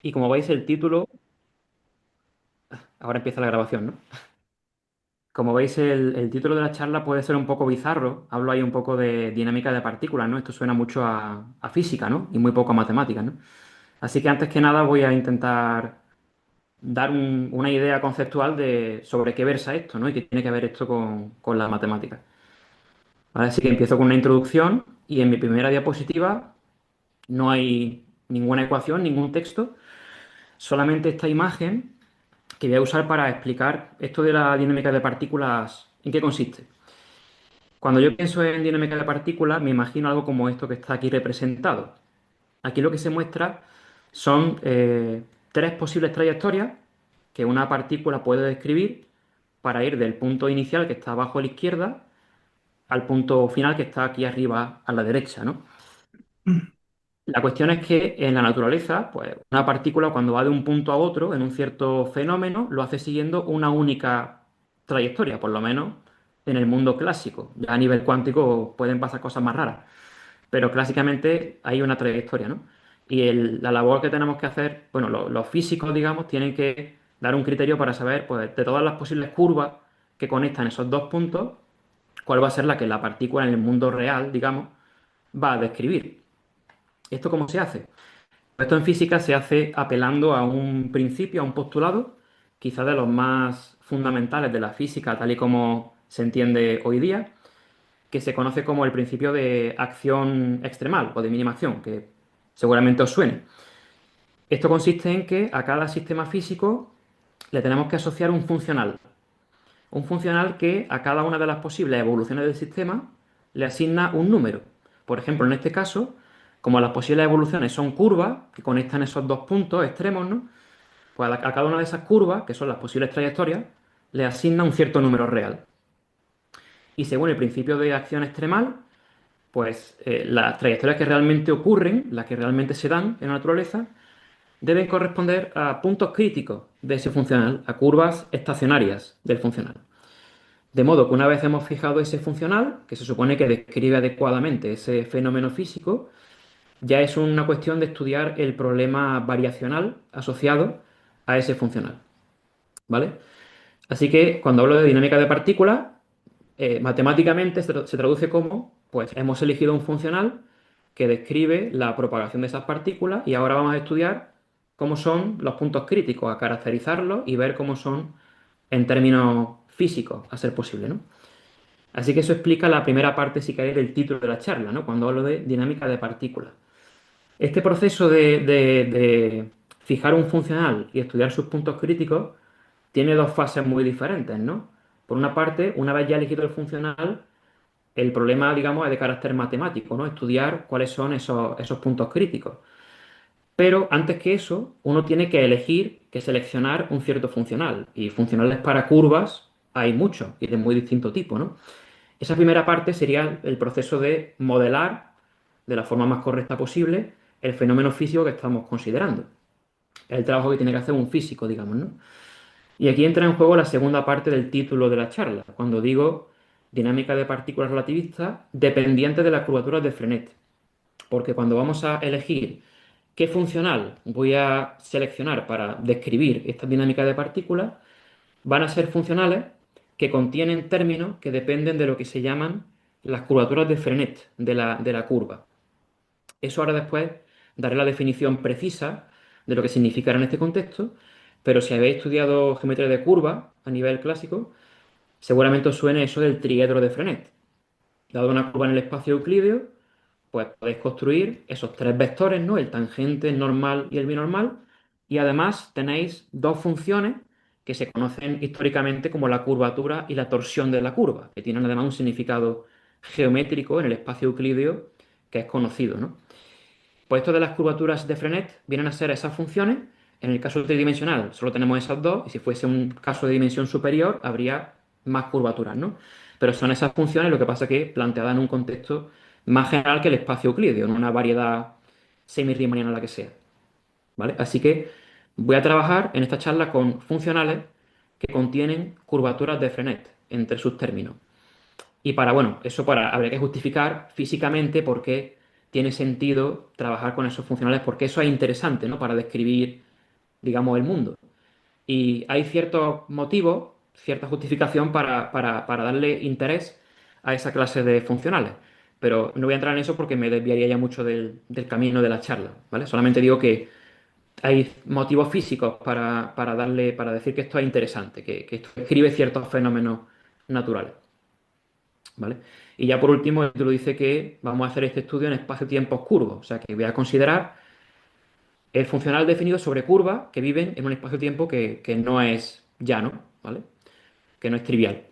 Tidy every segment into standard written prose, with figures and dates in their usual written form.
Y como veis el título, ahora empieza la grabación, ¿no? Como veis el título de la charla puede ser un poco bizarro. Hablo ahí un poco de dinámica de partículas, ¿no? Esto suena mucho a física, ¿no? Y muy poco a matemáticas, ¿no? Así que antes que nada voy a intentar dar una idea conceptual de sobre qué versa esto, ¿no? Y qué tiene que ver esto con las matemáticas. ¿Vale? Así que empiezo con una introducción y en mi primera diapositiva no hay ninguna ecuación, ningún texto, solamente esta imagen que voy a usar para explicar esto de la dinámica de partículas, ¿en qué consiste? Cuando yo pienso en dinámica de partículas, me imagino algo como esto que está aquí representado. Aquí lo que se muestra son tres posibles trayectorias que una partícula puede describir para ir del punto inicial que está abajo a la izquierda al punto final que está aquí arriba a la derecha, ¿no? La cuestión es que en la naturaleza, pues una partícula cuando va de un punto a otro en un cierto fenómeno, lo hace siguiendo una única trayectoria, por lo menos en el mundo clásico. Ya a nivel cuántico pueden pasar cosas más raras, pero clásicamente hay una trayectoria, ¿no? Y la labor que tenemos que hacer, bueno, los físicos, digamos, tienen que dar un criterio para saber, pues, de todas las posibles curvas que conectan esos dos puntos, cuál va a ser la que la partícula en el mundo real, digamos, va a describir. ¿Esto cómo se hace? Esto en física se hace apelando a un principio, a un postulado, quizá de los más fundamentales de la física, tal y como se entiende hoy día, que se conoce como el principio de acción extremal o de mínima acción, que seguramente os suene. Esto consiste en que a cada sistema físico le tenemos que asociar un funcional que a cada una de las posibles evoluciones del sistema le asigna un número. Por ejemplo, en este caso, como las posibles evoluciones son curvas que conectan esos dos puntos extremos, ¿no? Pues a cada una de esas curvas, que son las posibles trayectorias, le asigna un cierto número real. Y según el principio de acción extremal, pues las trayectorias que realmente ocurren, las que realmente se dan en la naturaleza, deben corresponder a puntos críticos de ese funcional, a curvas estacionarias del funcional. De modo que una vez hemos fijado ese funcional, que se supone que describe adecuadamente ese fenómeno físico, ya es una cuestión de estudiar el problema variacional asociado a ese funcional. ¿Vale? Así que cuando hablo de dinámica de partículas, matemáticamente se traduce como, pues hemos elegido un funcional que describe la propagación de esas partículas y ahora vamos a estudiar cómo son los puntos críticos, a caracterizarlos y ver cómo son en términos físicos, a ser posible, ¿no? Así que eso explica la primera parte, si queréis, del título de la charla, ¿no? Cuando hablo de dinámica de partículas. Este proceso de fijar un funcional y estudiar sus puntos críticos tiene dos fases muy diferentes, ¿no? Por una parte, una vez ya elegido el funcional, el problema, digamos, es de carácter matemático, ¿no? Estudiar cuáles son esos puntos críticos. Pero antes que eso, uno tiene que elegir, que seleccionar un cierto funcional. Y funcionales para curvas hay muchos y de muy distinto tipo, ¿no? Esa primera parte sería el proceso de modelar de la forma más correcta posible el fenómeno físico que estamos considerando. Es el trabajo que tiene que hacer un físico, digamos, ¿no? Y aquí entra en juego la segunda parte del título de la charla, cuando digo dinámica de partículas relativistas dependientes de las curvaturas de Frenet. Porque cuando vamos a elegir qué funcional voy a seleccionar para describir esta dinámica de partículas, van a ser funcionales que contienen términos que dependen de lo que se llaman las curvaturas de Frenet de la curva. Eso ahora después daré la definición precisa de lo que significará en este contexto, pero si habéis estudiado geometría de curva a nivel clásico, seguramente os suene eso del triedro de Frenet. Dado una curva en el espacio euclídeo, pues podéis construir esos tres vectores, ¿no? El tangente, el normal y el binormal. Y además tenéis dos funciones que se conocen históricamente como la curvatura y la torsión de la curva, que tienen además un significado geométrico en el espacio euclídeo que es conocido, ¿no? Pues esto de las curvaturas de Frenet vienen a ser esas funciones. En el caso tridimensional solo tenemos esas dos, y si fuese un caso de dimensión superior habría más curvaturas, ¿no? Pero son esas funciones, lo que pasa que planteadas en un contexto más general que el espacio euclídeo, en una variedad semi-riemanniana la que sea, ¿vale? Así que voy a trabajar en esta charla con funcionales que contienen curvaturas de Frenet entre sus términos. Y bueno, habría que justificar físicamente por qué tiene sentido trabajar con esos funcionales, porque eso es interesante, ¿no? Para describir digamos, el mundo. Y hay ciertos motivos, cierta justificación para darle interés a esa clase de funcionales. Pero no voy a entrar en eso porque me desviaría ya mucho del camino de la charla, ¿vale? Solamente digo que hay motivos físicos para decir que esto es interesante, que esto describe ciertos fenómenos naturales, ¿vale? Y ya por último, el título dice que vamos a hacer este estudio en espacio-tiempos curvos, o sea que voy a considerar el funcional definido sobre curvas que viven en un espacio-tiempo que no es llano, ¿vale? Que no es trivial.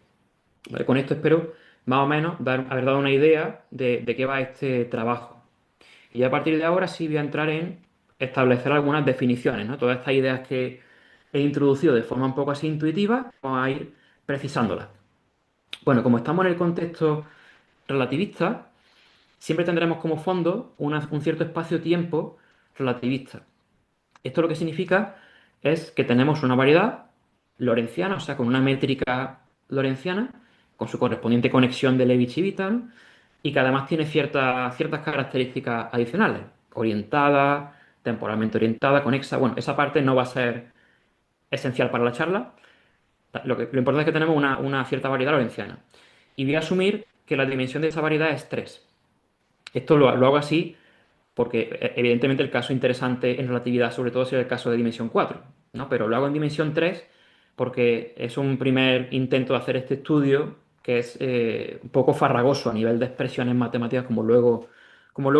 ¿Vale? Con esto espero más o menos haber dado una idea de qué va este trabajo. Y ya a partir de ahora sí voy a entrar en establecer algunas definiciones, ¿no? Todas estas ideas que he introducido de forma un poco así intuitiva, vamos a ir precisándolas. Bueno, como estamos en el contexto relativista, siempre tendremos como fondo un cierto espacio-tiempo relativista. Esto lo que significa es que tenemos una variedad lorentziana, o sea, con una métrica lorentziana, con su correspondiente conexión de Levi-Civita, y que además tiene ciertas características adicionales, orientada, temporalmente orientada, conexa. Bueno, esa parte no va a ser esencial para la charla. Lo importante es que tenemos una cierta variedad lorentziana. Y voy a asumir que la dimensión de esa variedad es 3. Esto lo hago así porque evidentemente el caso interesante en relatividad sobre todo sería el caso de dimensión 4, ¿no? Pero lo hago en dimensión 3 porque es un primer intento de hacer este estudio que es un poco farragoso a nivel de expresiones matemáticas como luego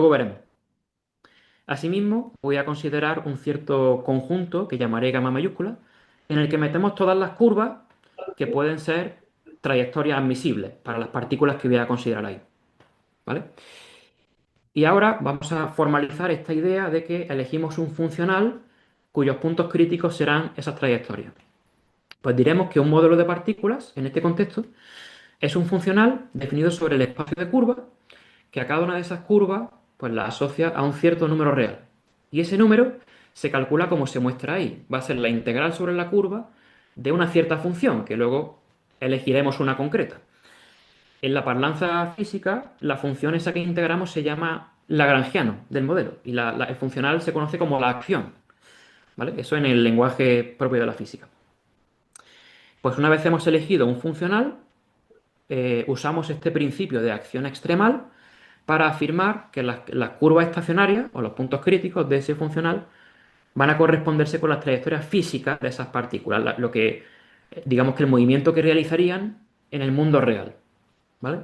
veremos. Asimismo, voy a considerar un cierto conjunto que llamaré gamma mayúscula, en el que metemos todas las curvas que pueden ser trayectorias admisibles para las partículas que voy a considerar ahí, ¿vale? Y ahora vamos a formalizar esta idea de que elegimos un funcional cuyos puntos críticos serán esas trayectorias. Pues diremos que un modelo de partículas, en este contexto, es un funcional definido sobre el espacio de curvas, que a cada una de esas curvas pues la asocia a un cierto número real. Y ese número se calcula como se muestra ahí. Va a ser la integral sobre la curva de una cierta función, que luego elegiremos una concreta. En la parlanza física, la función esa que integramos se llama lagrangiano del modelo y el funcional se conoce como la acción, ¿vale? Eso en el lenguaje propio de la física. Pues una vez hemos elegido un funcional, usamos este principio de acción extremal para afirmar que las curvas estacionarias o los puntos críticos de ese funcional van a corresponderse con las trayectorias físicas de esas partículas, lo que, digamos que el movimiento que realizarían en el mundo real, ¿vale?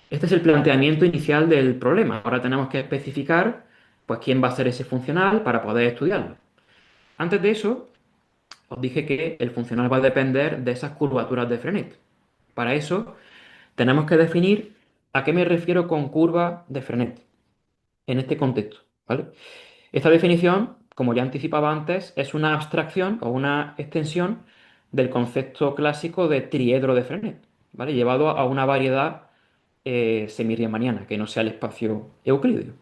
Este es el planteamiento inicial del problema. Ahora tenemos que especificar, pues, quién va a ser ese funcional para poder estudiarlo. Antes de eso, os dije que el funcional va a depender de esas curvaturas de Frenet. Para eso, tenemos que definir a qué me refiero con curva de Frenet en este contexto, ¿vale? Esta definición, como ya anticipaba antes, es una abstracción o una extensión del concepto clásico de triedro de Frenet, ¿vale? Llevado a una variedad semiriemanniana, que no sea el espacio euclídeo.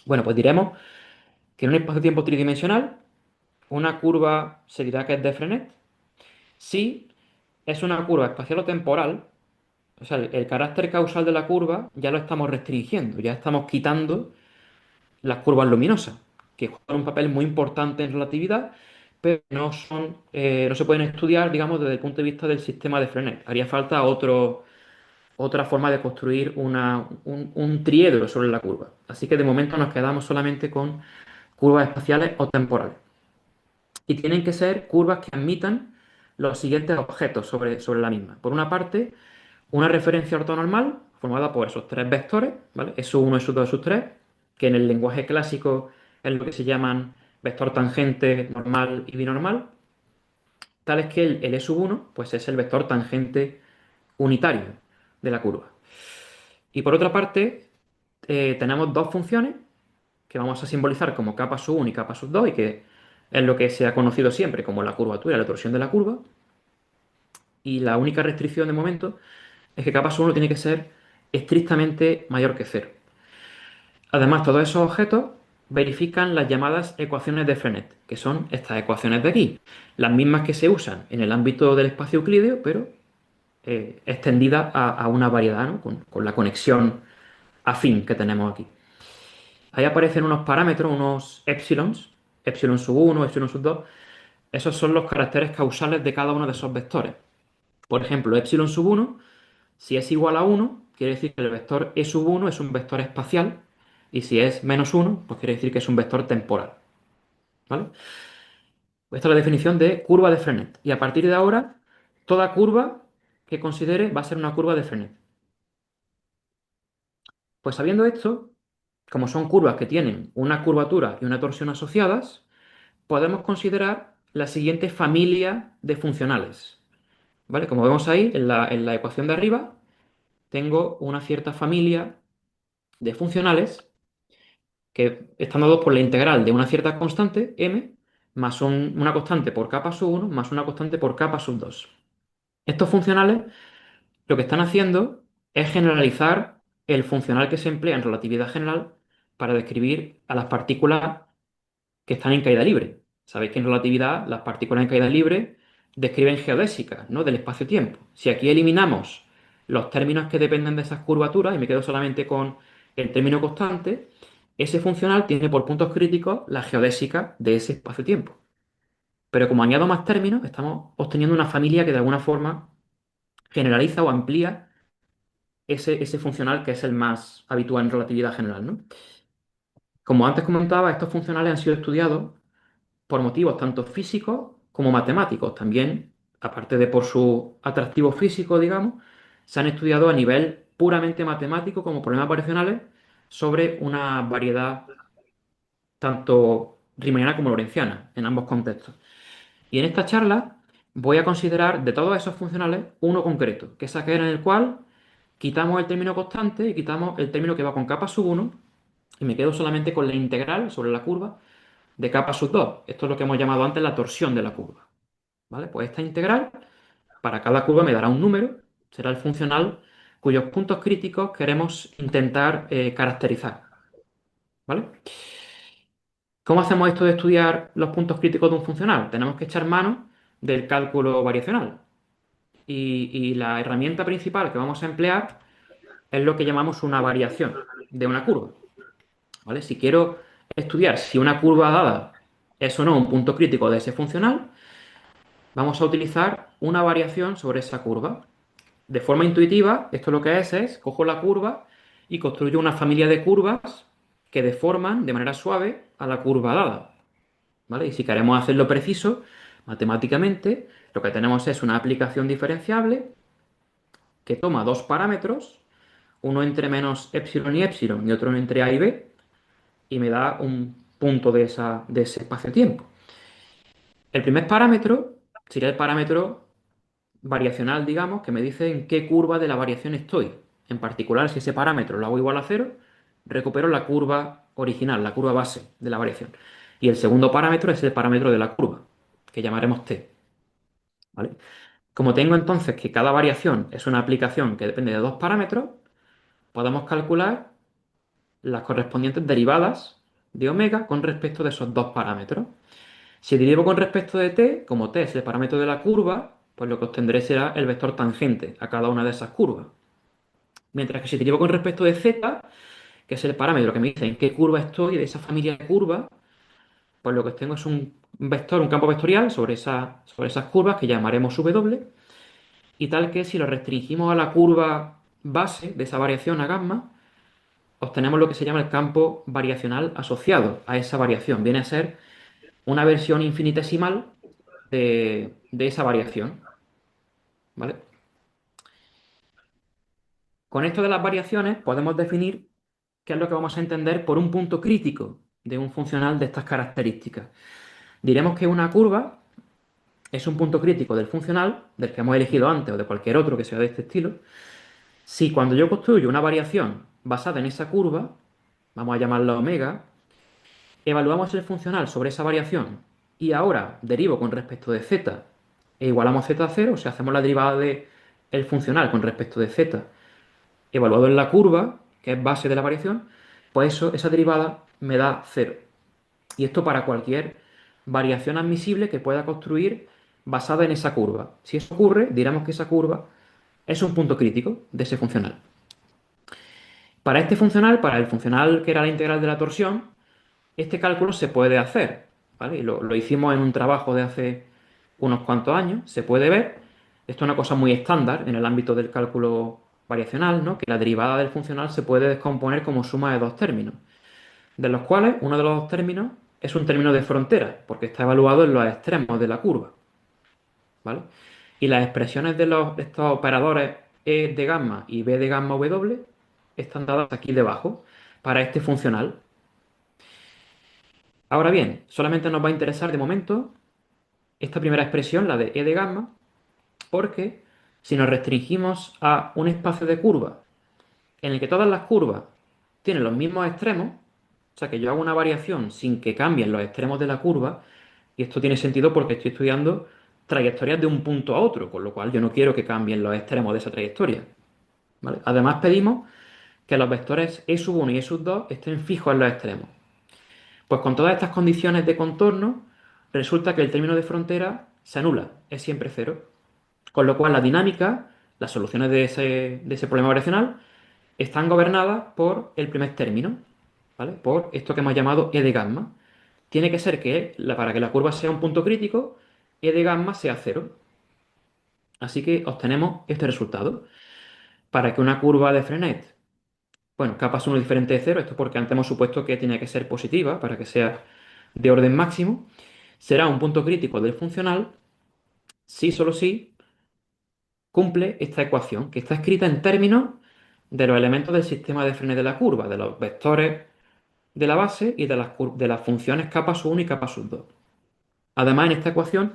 Bueno, pues diremos que en un espacio-tiempo tridimensional, una curva se dirá que es de Frenet si es una curva espacial o temporal, o sea, el carácter causal de la curva ya lo estamos restringiendo, ya estamos quitando las curvas luminosas, que juegan un papel muy importante en relatividad, pero no se pueden estudiar, digamos, desde el punto de vista del sistema de Frenet. Haría falta otra forma de construir un triedro sobre la curva. Así que de momento nos quedamos solamente con curvas espaciales o temporales. Y tienen que ser curvas que admitan los siguientes objetos sobre la misma. Por una parte, una referencia ortonormal formada por esos tres vectores, ¿vale? S1, S2, S3, que en el lenguaje clásico es lo que se llaman vector tangente, normal y binormal. Tal es que el E1 pues es el vector tangente unitario de la curva. Y por otra parte, tenemos dos funciones que vamos a simbolizar como capa sub 1 y capa sub 2 y que es lo que se ha conocido siempre como la curvatura y la torsión de la curva. Y la única restricción de momento es que capa sub 1 tiene que ser estrictamente mayor que cero. Además, todos esos objetos verifican las llamadas ecuaciones de Frenet, que son estas ecuaciones de aquí, las mismas que se usan en el ámbito del espacio euclídeo, pero extendida a una variedad, ¿no? Con la conexión afín que tenemos aquí. Ahí aparecen unos parámetros, unos épsilons, epsilon sub uno, epsilon sub 2. Esos son los caracteres causales de cada uno de esos vectores. Por ejemplo, epsilon sub uno, si es igual a uno, quiere decir que el vector e sub uno es un vector espacial, y si es menos uno, pues quiere decir que es un vector temporal. ¿Vale? Esta es la definición de curva de Frenet. Y a partir de ahora, toda curva que considere va a ser una curva de Frenet. Pues sabiendo esto, como son curvas que tienen una curvatura y una torsión asociadas, podemos considerar la siguiente familia de funcionales. ¿Vale? Como vemos ahí en la ecuación de arriba, tengo una cierta familia de funcionales que están dados por la integral de una cierta constante, m, más una constante por capa sub 1, más una constante por capa sub 2. Estos funcionales lo que están haciendo es generalizar el funcional que se emplea en relatividad general para describir a las partículas que están en caída libre. Sabéis que en relatividad las partículas en caída libre describen geodésicas, ¿no? Del espacio-tiempo. Si aquí eliminamos los términos que dependen de esas curvaturas y me quedo solamente con el término constante, ese funcional tiene por puntos críticos la geodésica de ese espacio-tiempo. Pero como añado más términos, estamos obteniendo una familia que de alguna forma generaliza o amplía ese funcional que es el más habitual en relatividad general, ¿no? Como antes comentaba, estos funcionales han sido estudiados por motivos tanto físicos como matemáticos. También, aparte de por su atractivo físico, digamos, se han estudiado a nivel puramente matemático como problemas variacionales sobre una variedad tanto riemanniana como lorentziana en ambos contextos. Y en esta charla voy a considerar de todos esos funcionales uno concreto, que es aquel en el cual quitamos el término constante y quitamos el término que va con capa sub uno y me quedo solamente con la integral sobre la curva de capa sub 2. Esto es lo que hemos llamado antes la torsión de la curva. ¿Vale? Pues esta integral para cada curva me dará un número, será el funcional cuyos puntos críticos queremos intentar caracterizar. ¿Vale? ¿Cómo hacemos esto de estudiar los puntos críticos de un funcional? Tenemos que echar mano del cálculo variacional. Y la herramienta principal que vamos a emplear es lo que llamamos una variación de una curva. ¿Vale? Si quiero estudiar si una curva dada es o no un punto crítico de ese funcional, vamos a utilizar una variación sobre esa curva. De forma intuitiva, esto lo que es cojo la curva y construyo una familia de curvas que deforman de manera suave a la curva dada. ¿Vale? Y si queremos hacerlo preciso, matemáticamente, lo que tenemos es una aplicación diferenciable que toma dos parámetros, uno entre menos epsilon y otro entre a y b, y me da un punto de ese espacio-tiempo. El primer parámetro sería el parámetro variacional, digamos, que me dice en qué curva de la variación estoy. En particular, si ese parámetro lo hago igual a cero, recupero la curva original, la curva base de la variación. Y el segundo parámetro es el parámetro de la curva, que llamaremos t. ¿Vale? Como tengo entonces que cada variación es una aplicación que depende de dos parámetros, podemos calcular las correspondientes derivadas de omega con respecto de esos dos parámetros. Si derivo con respecto de t, como t es el parámetro de la curva, pues lo que obtendré será el vector tangente a cada una de esas curvas. Mientras que si derivo con respecto de z, que es el parámetro que me dice en qué curva estoy de esa familia de curvas, pues lo que tengo es un vector, un campo vectorial sobre esas curvas que llamaremos w, y tal que si lo restringimos a la curva base de esa variación a gamma, obtenemos lo que se llama el campo variacional asociado a esa variación. Viene a ser una versión infinitesimal de esa variación. ¿Vale? Con esto de las variaciones podemos definir qué es lo que vamos a entender por un punto crítico de un funcional de estas características. Diremos que una curva es un punto crítico del funcional, del que hemos elegido antes o de cualquier otro que sea de este estilo, si cuando yo construyo una variación basada en esa curva, vamos a llamarla omega, evaluamos el funcional sobre esa variación y ahora derivo con respecto de z e igualamos z a 0, o sea, hacemos la derivada del funcional con respecto de z evaluado en la curva, que es base de la variación, pues esa derivada me da 0. Y esto para cualquier variación admisible que pueda construir basada en esa curva. Si eso ocurre, diremos que esa curva es un punto crítico de ese funcional. Para este funcional, para el funcional que era la integral de la torsión, este cálculo se puede hacer. ¿vale? Y lo hicimos en un trabajo de hace unos cuantos años, se puede ver. Esto es una cosa muy estándar en el ámbito del cálculo variacional, ¿no? Que la derivada del funcional se puede descomponer como suma de dos términos, de los cuales uno de los dos términos es un término de frontera, porque está evaluado en los extremos de la curva, ¿vale? Y las expresiones de estos operadores E de gamma y B de gamma W están dadas aquí debajo para este funcional. Ahora bien, solamente nos va a interesar de momento esta primera expresión, la de E de gamma, porque si nos restringimos a un espacio de curva en el que todas las curvas tienen los mismos extremos, o sea que yo hago una variación sin que cambien los extremos de la curva, y esto tiene sentido porque estoy estudiando trayectorias de un punto a otro, con lo cual yo no quiero que cambien los extremos de esa trayectoria, ¿vale? Además pedimos que los vectores e sub 1 y e sub 2 estén fijos en los extremos. Pues con todas estas condiciones de contorno, resulta que el término de frontera se anula, es siempre cero. Con lo cual la dinámica, las soluciones de ese problema variacional, están gobernadas por el primer término, ¿vale? Por esto que hemos llamado E de gamma. Tiene que ser que para que la curva sea un punto crítico, E de gamma sea cero. Así que obtenemos este resultado. Para que una curva de Frenet, bueno, capas 1 diferente de cero, esto porque antes hemos supuesto que tiene que ser positiva para que sea de orden máximo, será un punto crítico del funcional si solo si cumple esta ecuación, que está escrita en términos de los elementos del sistema de Frenet de la curva, de los vectores de la base y de las funciones capa sub 1 y capa sub 2. Además, en esta ecuación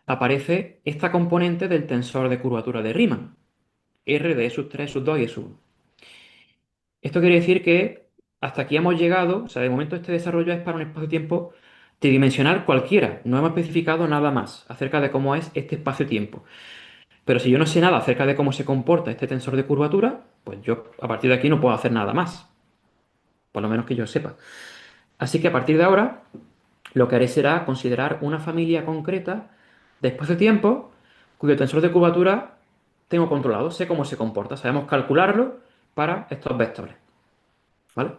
aparece esta componente del tensor de curvatura de Riemann, R de E sub 3, sub 2 y E sub 1. Esto quiere decir que hasta aquí hemos llegado, o sea, de momento este desarrollo es para un espacio-tiempo tridimensional cualquiera. No hemos especificado nada más acerca de cómo es este espacio-tiempo. Pero si yo no sé nada acerca de cómo se comporta este tensor de curvatura, pues yo a partir de aquí no puedo hacer nada más, por lo menos que yo sepa. Así que a partir de ahora, lo que haré será considerar una familia concreta de espacio-tiempo cuyo tensor de curvatura tengo controlado, sé cómo se comporta, sabemos calcularlo para estos vectores, ¿vale?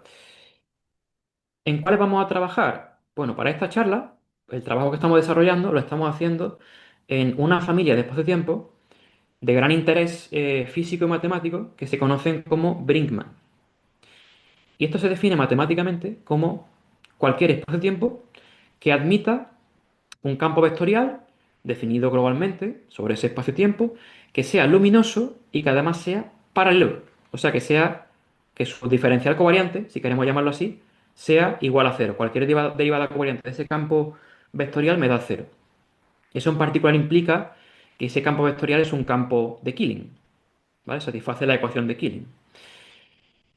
¿En cuáles vamos a trabajar? Bueno, para esta charla, el trabajo que estamos desarrollando lo estamos haciendo en una familia de espacio-tiempo de gran interés físico y matemático que se conocen como Brinkmann. Y esto se define matemáticamente como cualquier espacio-tiempo que admita un campo vectorial definido globalmente sobre ese espacio-tiempo que sea luminoso y que además sea paralelo. O sea, que su diferencial covariante, si queremos llamarlo así, sea igual a cero. Cualquier derivada covariante de ese campo vectorial me da cero. Eso en particular implica que ese campo vectorial es un campo de Killing, ¿vale? Satisface la ecuación de Killing.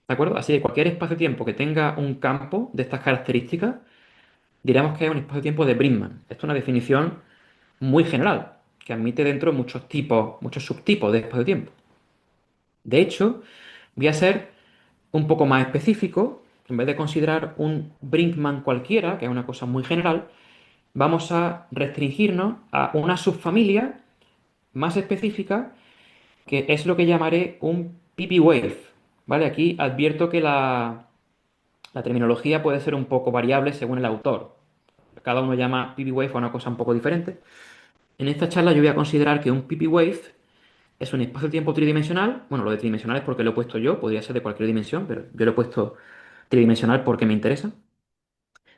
¿De acuerdo? Así que cualquier espacio-tiempo que tenga un campo de estas características, diremos que es un espacio-tiempo de Brinkmann. Esto es una definición muy general, que admite dentro muchos tipos, muchos subtipos de espacio-tiempo. De hecho, voy a ser un poco más específico. En vez de considerar un Brinkmann cualquiera, que es una cosa muy general, vamos a restringirnos a una subfamilia más específica, que es lo que llamaré un PP-wave. ¿Vale? Aquí advierto que la terminología puede ser un poco variable según el autor. Cada uno llama PP-wave a una cosa un poco diferente. En esta charla yo voy a considerar que un PP-wave es un espacio-tiempo tridimensional. Bueno, lo de tridimensional es porque lo he puesto yo, podría ser de cualquier dimensión, pero yo lo he puesto tridimensional porque me interesa.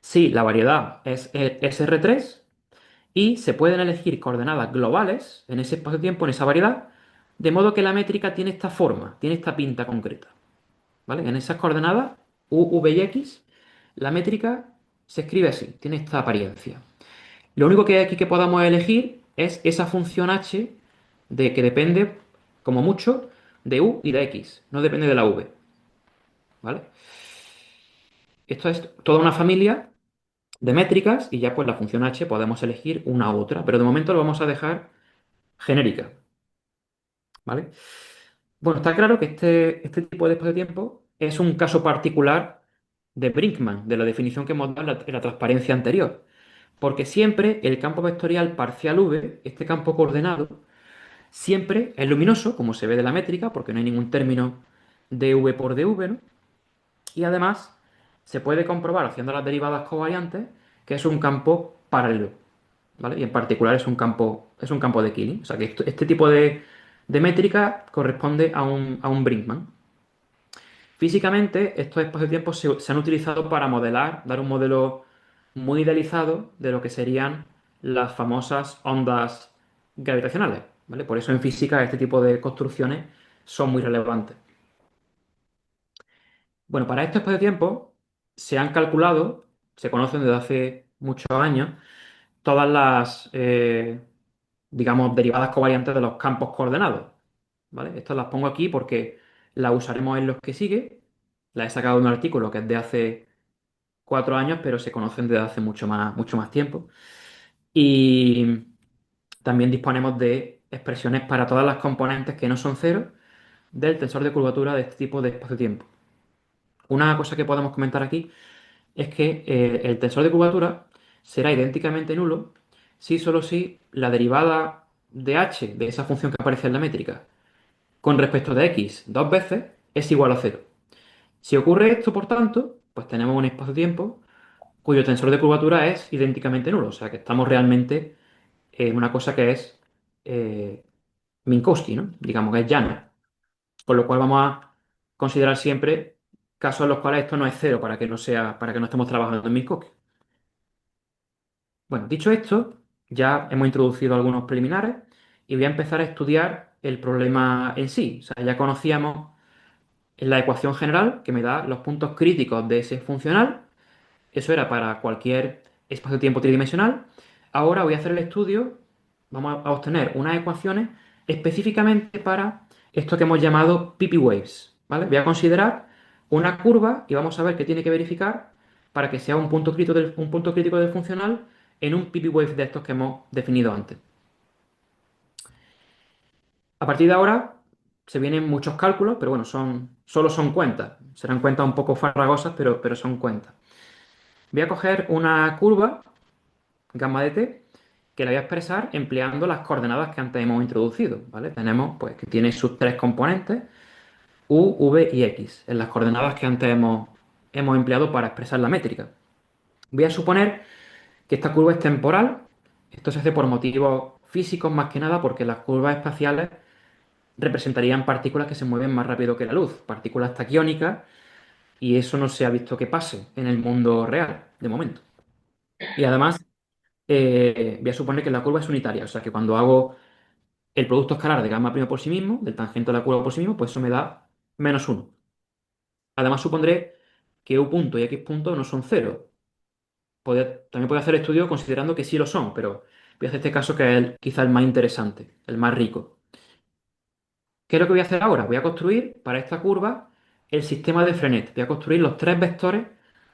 Sí, la variedad es SR3 y se pueden elegir coordenadas globales en ese espacio-tiempo, en esa variedad, de modo que la métrica tiene esta forma, tiene esta pinta concreta. ¿Vale? En esas coordenadas, U, V y X, la métrica se escribe así, tiene esta apariencia. Lo único que hay aquí que podamos elegir es esa función h de que depende, como mucho, de u y de x, no depende de la v. ¿Vale? Esto es toda una familia de métricas y ya pues la función h podemos elegir una u otra, pero de momento lo vamos a dejar genérica. ¿Vale? Bueno, está claro que este tipo de espacio-tiempo es un caso particular de Brinkmann, de la definición que hemos dado en la transparencia anterior. Porque siempre el campo vectorial parcial v, este campo coordenado, siempre es luminoso, como se ve de la métrica, porque no hay ningún término dv por dv, ¿no? Y además se puede comprobar haciendo las derivadas covariantes que es un campo paralelo, ¿vale? Y en particular es un campo de Killing. O sea que este tipo de métrica corresponde a un Brinkman. Físicamente, estos espacios-tiempos se han utilizado para modelar, dar un modelo muy idealizado de lo que serían las famosas ondas gravitacionales, ¿vale? Por eso en física este tipo de construcciones son muy relevantes. Bueno, para este espacio-tiempo se han calculado, se conocen desde hace muchos años, todas las, digamos, derivadas covariantes de los campos coordenados, ¿vale? Estas las pongo aquí porque las usaremos en los que sigue. Las he sacado de un artículo que es de hace 4 años, pero se conocen desde hace mucho más tiempo. Y también disponemos de expresiones para todas las componentes que no son cero del tensor de curvatura de este tipo de espacio-tiempo. Una cosa que podemos comentar aquí es que el tensor de curvatura será idénticamente nulo si solo si la derivada de h de esa función que aparece en la métrica con respecto de x dos veces es igual a cero. Si ocurre esto, por tanto, pues tenemos un espacio-tiempo cuyo tensor de curvatura es idénticamente nulo. O sea que estamos realmente en una cosa que es eh, Minkowski, ¿no? Digamos que es llana. Con lo cual vamos a considerar siempre casos en los cuales esto no es cero para que no sea, para que no estemos trabajando en Minkowski. Bueno, dicho esto, ya hemos introducido algunos preliminares y voy a empezar a estudiar el problema en sí. O sea, ya conocíamos la ecuación general que me da los puntos críticos de ese funcional. Eso era para cualquier espacio-tiempo tridimensional. Ahora voy a hacer el estudio, vamos a obtener unas ecuaciones específicamente para esto que hemos llamado pp waves, ¿vale? Voy a considerar una curva y vamos a ver qué tiene que verificar para que sea un punto crítico del funcional en un pp wave de estos que hemos definido antes. A partir de ahora se vienen muchos cálculos, pero bueno, solo son cuentas. Serán cuentas un poco farragosas, pero son cuentas. Voy a coger una curva gamma de t, que la voy a expresar empleando las coordenadas que antes hemos introducido, ¿vale? Tenemos, pues, que tiene sus tres componentes, u, v y x, en las coordenadas que antes hemos empleado para expresar la métrica. Voy a suponer que esta curva es temporal. Esto se hace por motivos físicos más que nada porque las curvas espaciales representarían partículas que se mueven más rápido que la luz, partículas taquiónicas, y eso no se ha visto que pase en el mundo real, de momento. Y además, voy a suponer que la curva es unitaria, o sea que cuando hago el producto escalar de gamma prima por sí mismo, del tangente de la curva por sí mismo, pues eso me da -1. Además supondré que u punto y x punto no son cero. También puedo hacer el estudio considerando que sí lo son, pero voy a hacer este caso que es quizá el más interesante, el más rico. ¿Qué es lo que voy a hacer ahora? Voy a construir para esta curva el sistema de Frenet. Voy a construir los tres vectores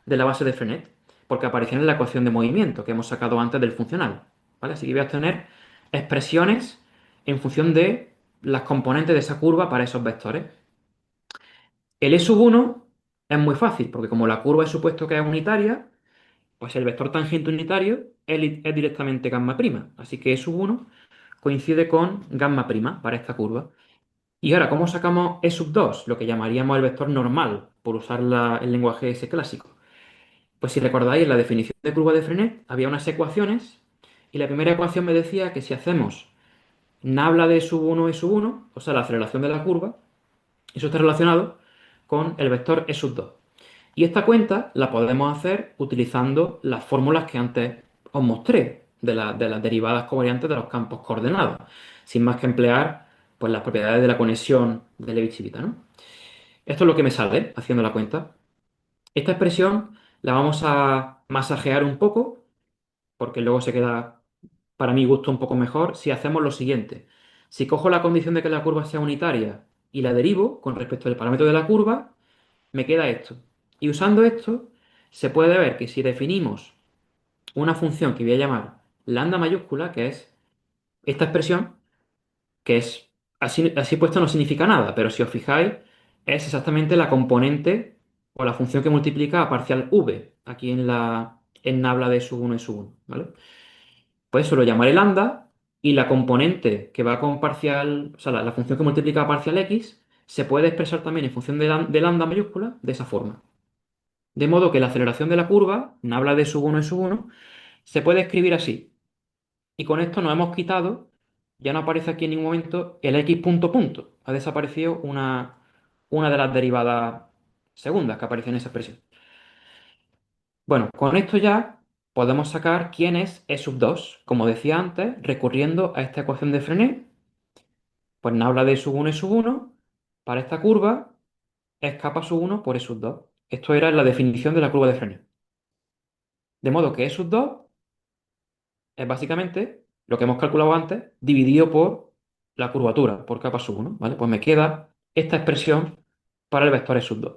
de la base de Frenet, porque aparecen en la ecuación de movimiento que hemos sacado antes del funcional, ¿vale? Así que voy a obtener expresiones en función de las componentes de esa curva para esos vectores. El E sub 1 es muy fácil, porque como la curva he supuesto que es unitaria, pues el vector tangente unitario es directamente gamma prima. Así que E sub 1 coincide con gamma prima para esta curva. Y ahora, ¿cómo sacamos E sub 2? Lo que llamaríamos el vector normal, por usar el lenguaje ese clásico. Pues si recordáis, en la definición de curva de Frenet había unas ecuaciones, y la primera ecuación me decía que si hacemos nabla de E sub 1, o sea, la aceleración de la curva, eso está relacionado con el vector E sub 2. Y esta cuenta la podemos hacer utilizando las fórmulas que antes os mostré de las derivadas covariantes de los campos coordenados, sin más que emplear pues, las propiedades de la conexión de Levi-Civita, ¿no? Esto es lo que me sale haciendo la cuenta. Esta expresión la vamos a masajear un poco, porque luego se queda, para mi gusto, un poco mejor si hacemos lo siguiente. Si cojo la condición de que la curva sea unitaria y la derivo con respecto al parámetro de la curva, me queda esto. Y usando esto, se puede ver que si definimos una función que voy a llamar lambda mayúscula, que es esta expresión, que es así puesto no significa nada, pero si os fijáis, es exactamente la componente o la función que multiplica a parcial v, aquí en nabla de sub 1 y sub 1, ¿vale? Pues eso lo llamaré lambda y la componente que va con parcial, o sea, la función que multiplica a parcial x, se puede expresar también en función de lambda mayúscula de esa forma. De modo que la aceleración de la curva, nabla de sub 1 y sub 1, Se puede escribir así. Y con esto nos hemos quitado, ya no aparece aquí en ningún momento el x punto punto. Ha desaparecido una de las derivadas segundas que aparece en esa expresión. Bueno, con esto ya podemos sacar quién es e sub 2, como decía antes, recurriendo a esta ecuación de Frenet, pues nos habla de e sub 1 e sub 1. Para esta curva es kappa sub 1 por e sub 2. Esto era la definición de la curva de Frenet. De modo que e sub 2 es básicamente lo que hemos calculado antes, dividido por la curvatura, por kappa sub 1, ¿vale? Pues me queda esta expresión para el vector e sub 2.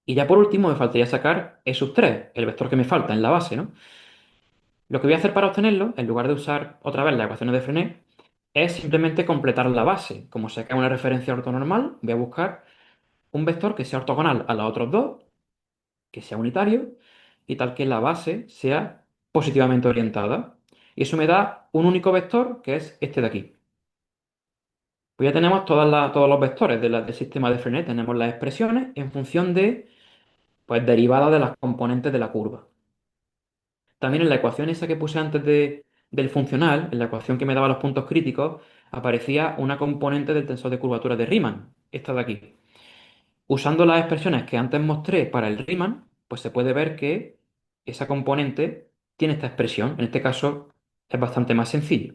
Y ya por último me faltaría sacar e sub 3, el vector que me falta en la base, ¿no? Lo que voy a hacer para obtenerlo, en lugar de usar otra vez las ecuaciones de Frenet, es simplemente completar la base. Como sé que es una referencia ortonormal, voy a buscar un vector que sea ortogonal a los otros dos, que sea unitario, y tal que la base sea positivamente orientada. Y eso me da un único vector, que es este de aquí. Pues ya tenemos todos los vectores del sistema de Frenet. Tenemos las expresiones en función de, pues, derivadas de las componentes de la curva. También en la ecuación esa que puse antes del funcional, en la ecuación que me daba los puntos críticos, aparecía una componente del tensor de curvatura de Riemann, esta de aquí. Usando las expresiones que antes mostré para el Riemann, pues se puede ver que esa componente tiene esta expresión. En este caso es bastante más sencillo.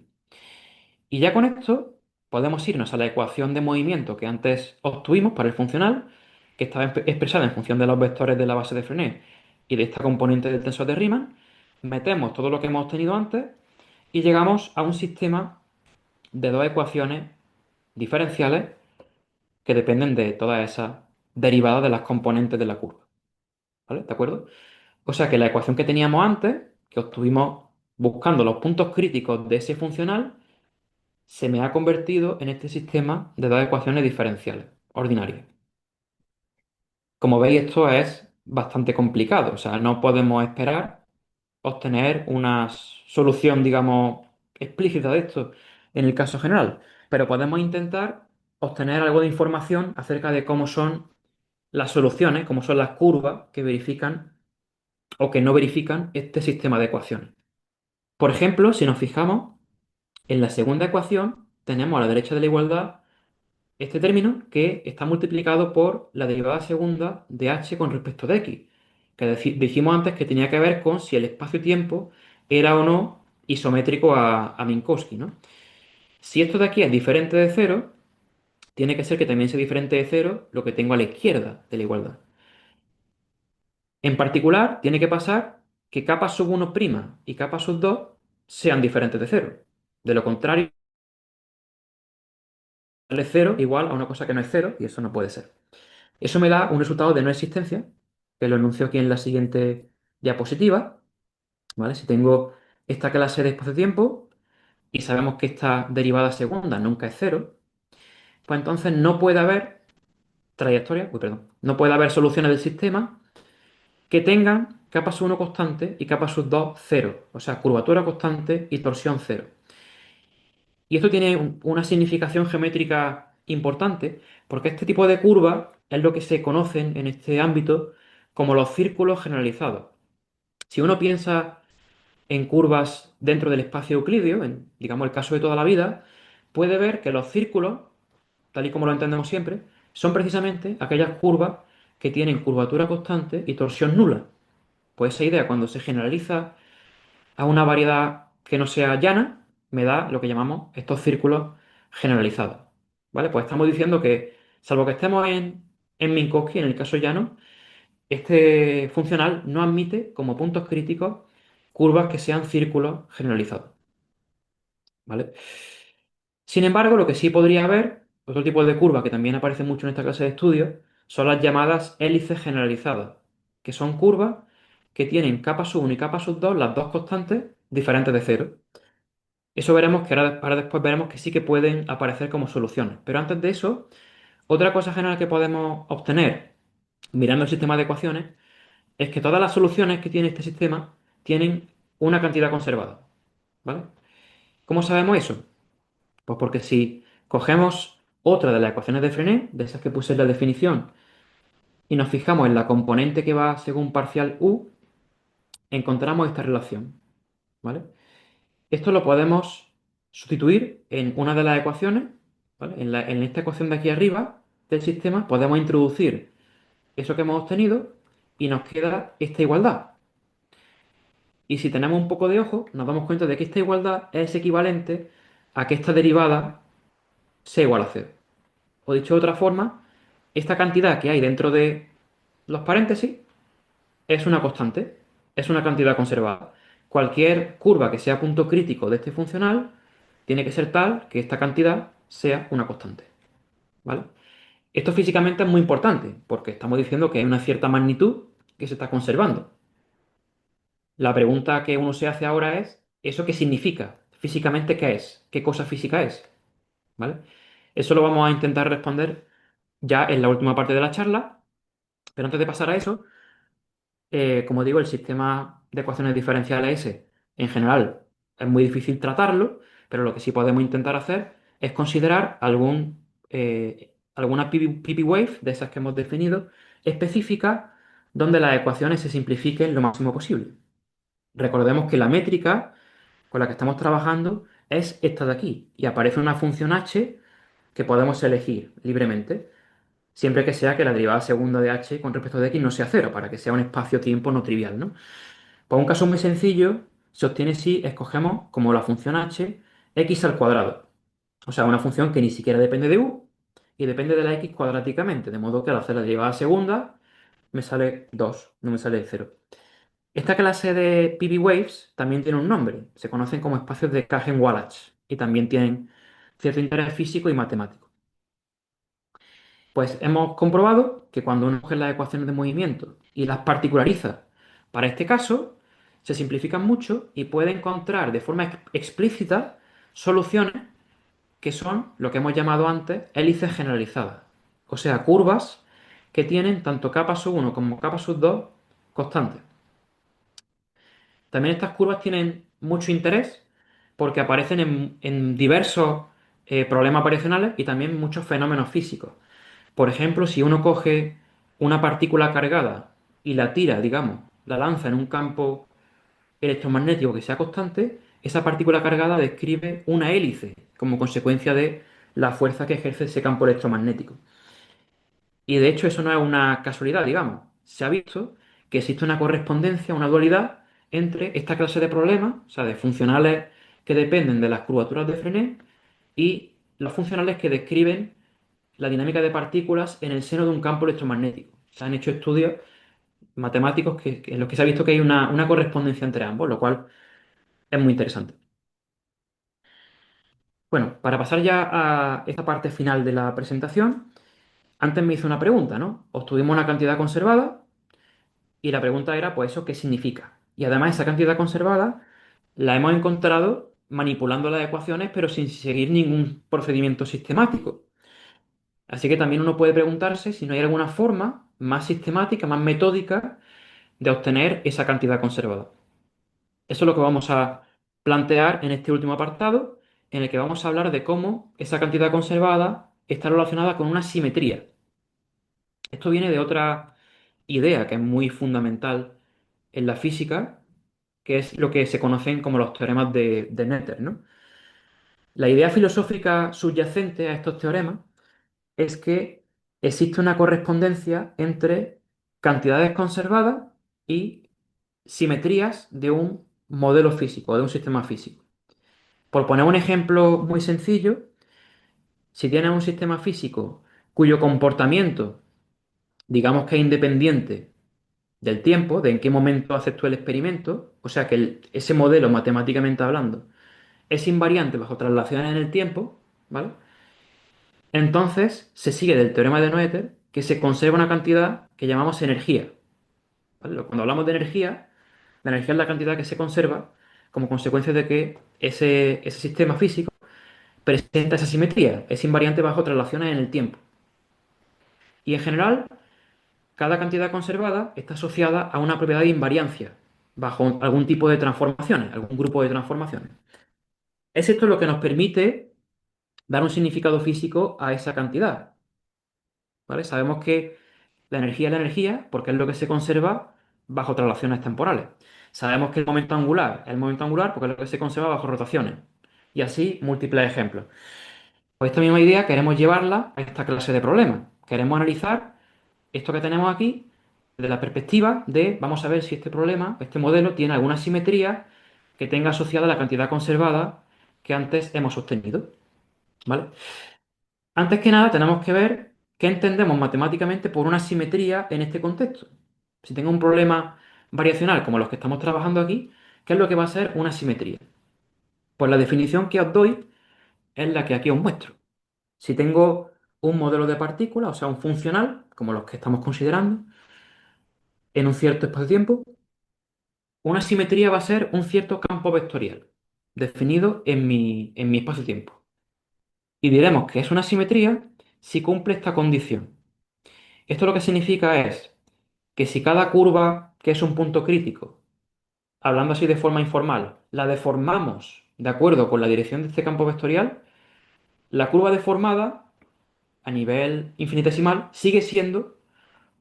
Y ya con esto podemos irnos a la ecuación de movimiento que antes obtuvimos para el funcional, que estaba expresada en función de los vectores de la base de Frenet y de esta componente del tensor de Riemann. Metemos todo lo que hemos obtenido antes y llegamos a un sistema de dos ecuaciones diferenciales que dependen de todas esas derivadas de las componentes de la curva. ¿Vale? ¿De acuerdo? O sea que la ecuación que teníamos antes, que obtuvimos buscando los puntos críticos de ese funcional, se me ha convertido en este sistema de dos ecuaciones diferenciales ordinarias. Como veis, esto es bastante complicado, o sea, no podemos esperar obtener una solución, digamos, explícita de esto en el caso general, pero podemos intentar obtener algo de información acerca de cómo son las soluciones, cómo son las curvas que verifican o que no verifican este sistema de ecuaciones. Por ejemplo, si nos fijamos, en la segunda ecuación tenemos a la derecha de la igualdad este término que está multiplicado por la derivada segunda de h con respecto de x, que dijimos antes que tenía que ver con si el espacio-tiempo era o no isométrico a Minkowski, ¿no? Si esto de aquí es diferente de cero, tiene que ser que también sea diferente de cero lo que tengo a la izquierda de la igualdad. En particular, tiene que pasar que capa sub 1' y capa sub 2 sean diferentes de cero. De lo contrario, es cero igual a una cosa que no es cero, y eso no puede ser. Eso me da un resultado de no existencia, que lo enuncio aquí en la siguiente diapositiva, ¿vale? Si tengo esta clase de espacio-tiempo y sabemos que esta derivada segunda nunca es cero, pues entonces no puede haber no puede haber soluciones del sistema que tengan capa sub 1 constante y capa sub 2 cero, o sea, curvatura constante y torsión cero. Y esto tiene una significación geométrica importante, porque este tipo de curvas es lo que se conocen en este ámbito como los círculos generalizados. Si uno piensa en curvas dentro del espacio euclídeo, en, digamos, el caso de toda la vida, puede ver que los círculos, tal y como lo entendemos siempre, son precisamente aquellas curvas que tienen curvatura constante y torsión nula. Pues esa idea, cuando se generaliza a una variedad que no sea llana, me da lo que llamamos estos círculos generalizados. ¿Vale? Pues estamos diciendo que, salvo que estemos en Minkowski, en el caso llano, este funcional no admite como puntos críticos curvas que sean círculos generalizados. ¿Vale? Sin embargo, lo que sí podría haber, otro tipo de curva que también aparece mucho en esta clase de estudios, son las llamadas hélices generalizadas, que son curvas que tienen capa sub 1 y capa sub 2, las dos constantes, diferentes de cero. Eso veremos que ahora después veremos que sí que pueden aparecer como soluciones. Pero antes de eso, otra cosa general que podemos obtener mirando el sistema de ecuaciones es que todas las soluciones que tiene este sistema tienen una cantidad conservada. ¿Vale? ¿Cómo sabemos eso? Pues porque si cogemos otra de las ecuaciones de Frenet, de esas que puse en la definición, y nos fijamos en la componente que va según parcial u, encontramos esta relación. ¿vale? Esto lo podemos sustituir en una de las ecuaciones, ¿vale? En esta ecuación de aquí arriba del sistema podemos introducir eso que hemos obtenido y nos queda esta igualdad. Y si tenemos un poco de ojo, nos damos cuenta de que esta igualdad es equivalente a que esta derivada sea igual a cero. O dicho de otra forma, esta cantidad que hay dentro de los paréntesis es una constante, es una cantidad conservada. Cualquier curva que sea punto crítico de este funcional tiene que ser tal que esta cantidad sea una constante, ¿vale? Esto físicamente es muy importante porque estamos diciendo que hay una cierta magnitud que se está conservando. La pregunta que uno se hace ahora es, ¿eso qué significa? Físicamente, ¿qué es? ¿Qué cosa física es? ¿Vale? Eso lo vamos a intentar responder ya en la última parte de la charla, pero antes de pasar a eso, como digo, el sistema de ecuaciones diferenciales ese, en general, es muy difícil tratarlo, pero lo que sí podemos intentar hacer es considerar alguna PP-wave de esas que hemos definido, específica, donde las ecuaciones se simplifiquen lo máximo posible. Recordemos que la métrica con la que estamos trabajando es esta de aquí, y aparece una función h que podemos elegir libremente, siempre que sea que la derivada segunda de h con respecto de x no sea cero, para que sea un espacio-tiempo no trivial, ¿no? Por un caso muy sencillo, se obtiene si escogemos como la función h x al cuadrado. O sea, una función que ni siquiera depende de u y depende de la x cuadráticamente, de modo que al hacer la derivada segunda me sale 2, no me sale cero. Esta clase de PV Waves también tiene un nombre, se conocen como espacios de Kagen-Wallach y también tienen cierto interés físico y matemático. Pues hemos comprobado que cuando uno coge las ecuaciones de movimiento y las particulariza para este caso, se simplifican mucho y puede encontrar de forma explícita soluciones que son lo que hemos llamado antes hélices generalizadas. O sea, curvas que tienen tanto capa sub 1 como capa sub 2 constantes. También estas curvas tienen mucho interés porque aparecen en diversos problemas operacionales y también muchos fenómenos físicos. Por ejemplo, si uno coge una partícula cargada y la tira, digamos, la lanza en un campo electromagnético que sea constante, esa partícula cargada describe una hélice como consecuencia de la fuerza que ejerce ese campo electromagnético. Y de hecho eso no es una casualidad, digamos. Se ha visto que existe una correspondencia, una dualidad entre esta clase de problemas, o sea, de funcionales que dependen de las curvaturas de Frenet y los funcionales que describen la dinámica de partículas en el seno de un campo electromagnético. Se han hecho estudios matemáticos en los que se ha visto que hay una correspondencia entre ambos, lo cual es muy interesante. Bueno, para pasar ya a esta parte final de la presentación, antes me hizo una pregunta, ¿no? Obtuvimos una cantidad conservada y la pregunta era, pues, ¿eso qué significa? Y además esa cantidad conservada la hemos encontrado manipulando las ecuaciones, pero sin seguir ningún procedimiento sistemático. Así que también uno puede preguntarse si no hay alguna forma más sistemática, más metódica de obtener esa cantidad conservada. Eso es lo que vamos a plantear en este último apartado, en el que vamos a hablar de cómo esa cantidad conservada está relacionada con una simetría. Esto viene de otra idea que es muy fundamental en la física, que es lo que se conocen como los teoremas de Noether, ¿no? La idea filosófica subyacente a estos teoremas es que existe una correspondencia entre cantidades conservadas y simetrías de un modelo físico, de un sistema físico. Por poner un ejemplo muy sencillo, si tienes un sistema físico cuyo comportamiento, digamos que es independiente del tiempo, de en qué momento haces tú el experimento, o sea que ese modelo, matemáticamente hablando, es invariante bajo traslaciones en el tiempo, ¿vale? Entonces se sigue del teorema de Noether que se conserva una cantidad que llamamos energía, ¿vale? Cuando hablamos de energía, la energía es la cantidad que se conserva como consecuencia de que ese sistema físico presenta esa simetría, es invariante bajo traslaciones en el tiempo. Y en general, cada cantidad conservada está asociada a una propiedad de invariancia bajo algún tipo de transformaciones, algún grupo de transformaciones. Es esto lo que nos permite dar un significado físico a esa cantidad, ¿vale? Sabemos que la energía es la energía porque es lo que se conserva bajo traslaciones temporales. Sabemos que el momento angular es el momento angular porque es lo que se conserva bajo rotaciones. Y así múltiples ejemplos. Pues esta misma idea queremos llevarla a esta clase de problemas. Queremos analizar esto que tenemos aquí desde la perspectiva de, vamos a ver si este problema, este modelo, tiene alguna simetría que tenga asociada la cantidad conservada que antes hemos obtenido. ¿Vale? Antes que nada, tenemos que ver qué entendemos matemáticamente por una simetría en este contexto. Si tengo un problema variacional como los que estamos trabajando aquí, ¿qué es lo que va a ser una simetría? Pues la definición que os doy es la que aquí os muestro. Si tengo un modelo de partículas, o sea, un funcional, como los que estamos considerando, en un cierto espacio-tiempo, una simetría va a ser un cierto campo vectorial definido en mi espacio-tiempo. Y diremos que es una simetría si cumple esta condición. Esto lo que significa es que si cada curva, que es un punto crítico, hablando así de forma informal, la deformamos de acuerdo con la dirección de este campo vectorial, la curva deformada a nivel infinitesimal sigue siendo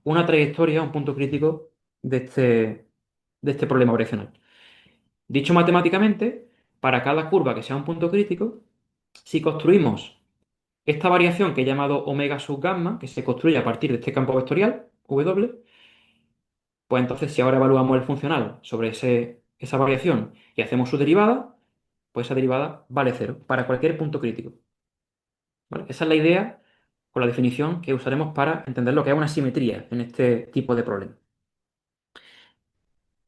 una trayectoria, un punto crítico de este problema variacional. Dicho matemáticamente, para cada curva que sea un punto crítico, si construimos esta variación que he llamado omega sub gamma, que se construye a partir de este campo vectorial, W, pues entonces si ahora evaluamos el funcional sobre esa variación y hacemos su derivada, pues esa derivada vale cero para cualquier punto crítico. ¿Vale? Esa es la idea con la definición que usaremos para entender lo que es una simetría en este tipo de problemas.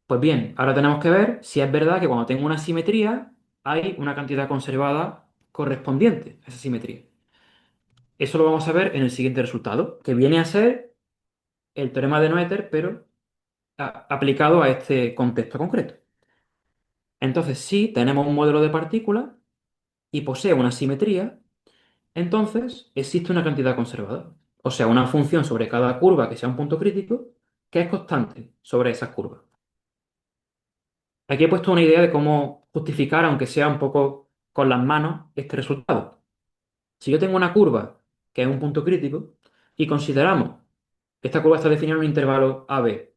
Pues bien, ahora tenemos que ver si es verdad que cuando tengo una simetría hay una cantidad conservada correspondiente a esa simetría. Eso lo vamos a ver en el siguiente resultado, que viene a ser el teorema de Noether, pero aplicado a este contexto concreto. Entonces, si tenemos un modelo de partículas y posee una simetría, entonces existe una cantidad conservada. O sea, una función sobre cada curva que sea un punto crítico que es constante sobre esas curvas. Aquí he puesto una idea de cómo justificar, aunque sea un poco con las manos, este resultado. Si yo tengo una curva que es un punto crítico y consideramos que esta curva está definida en un intervalo AB,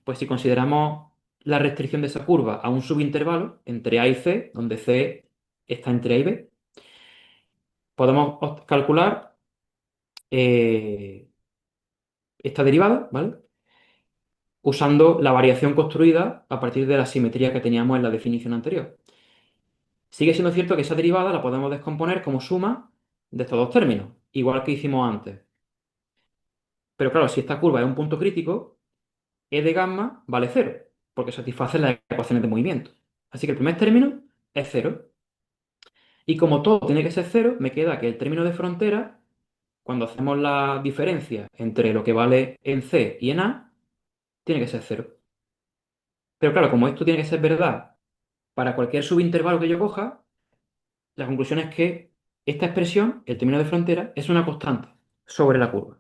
pues si consideramos la restricción de esa curva a un subintervalo entre A y C, donde C está entre A y B, podemos calcular esta derivada, ¿vale? Usando la variación construida a partir de la simetría que teníamos en la definición anterior. Sigue siendo cierto que esa derivada la podemos descomponer como suma de estos dos términos, igual que hicimos antes. Pero claro, si esta curva es un punto crítico, E de gamma vale cero, porque satisface las ecuaciones de movimiento. Así que el primer término es cero. Y como todo tiene que ser cero, me queda que el término de frontera, cuando hacemos la diferencia entre lo que vale en C y en A, tiene que ser cero. Pero claro, como esto tiene que ser verdad para cualquier subintervalo que yo coja, la conclusión es que esta expresión, el término de frontera, es una constante sobre la curva.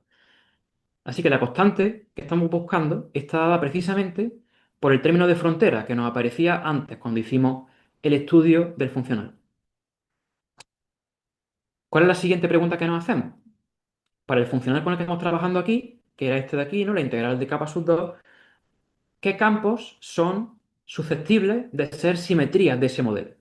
Así que la constante que estamos buscando está dada precisamente por el término de frontera que nos aparecía antes cuando hicimos el estudio del funcional. ¿Cuál es la siguiente pregunta que nos hacemos? Para el funcional con el que estamos trabajando aquí, que era este de aquí, ¿no? La integral de capa sub 2, ¿qué campos son susceptibles de ser simetrías de ese modelo?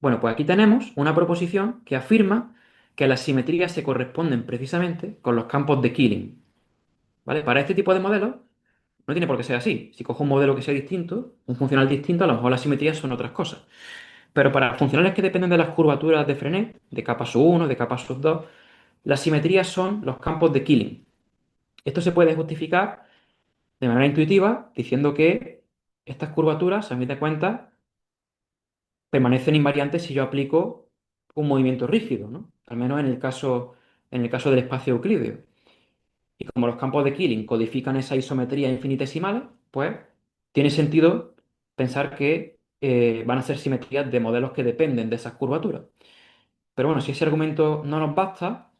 Bueno, pues aquí tenemos una proposición que afirma que las simetrías se corresponden precisamente con los campos de Killing. ¿Vale? Para este tipo de modelos no tiene por qué ser así. Si cojo un modelo que sea distinto, un funcional distinto, a lo mejor las simetrías son otras cosas. Pero para funcionales que dependen de las curvaturas de Frenet, de capa sub 1, de capa sub 2, las simetrías son los campos de Killing. Esto se puede justificar de manera intuitiva diciendo que estas curvaturas, a fin de cuentas, permanecen invariantes si yo aplico un movimiento rígido, ¿no? Al menos en el caso del espacio euclídeo. Y como los campos de Killing codifican esa isometría infinitesimales, pues tiene sentido pensar que van a ser simetrías de modelos que dependen de esas curvaturas. Pero bueno, si ese argumento no nos basta,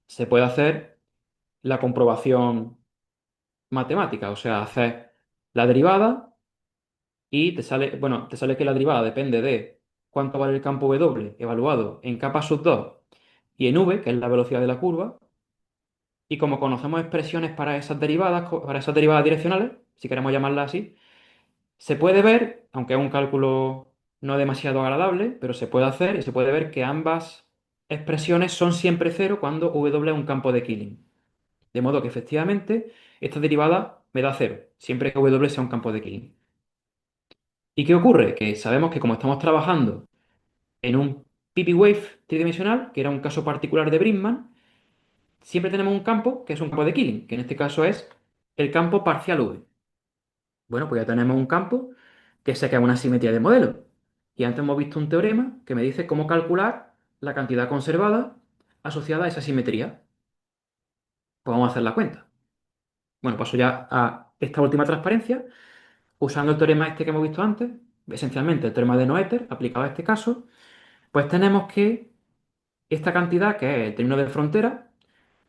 se puede hacer la comprobación matemática, o sea, hacer la derivada y te sale que la derivada depende de cuánto vale el campo W evaluado en capa sub 2 y en V, que es la velocidad de la curva, y como conocemos expresiones para esas derivadas direccionales, si queremos llamarlas así, Se puede ver, aunque es un cálculo no demasiado agradable, pero se puede hacer y se puede ver que ambas expresiones son siempre cero cuando W es un campo de Killing. De modo que efectivamente esta derivada me da cero, siempre que W sea un campo de Killing. ¿Y qué ocurre? Que sabemos que como estamos trabajando en un pp-wave tridimensional, que era un caso particular de Bridgman, siempre tenemos un campo que es un campo de Killing, que en este caso es el campo parcial V. Bueno, pues ya tenemos un campo que sé que es una simetría de modelo. Y antes hemos visto un teorema que me dice cómo calcular la cantidad conservada asociada a esa simetría. Pues vamos a hacer la cuenta. Bueno, paso ya a esta última transparencia, usando el teorema este que hemos visto antes, esencialmente el teorema de Noether, aplicado a este caso, pues tenemos que esta cantidad, que es el término de frontera,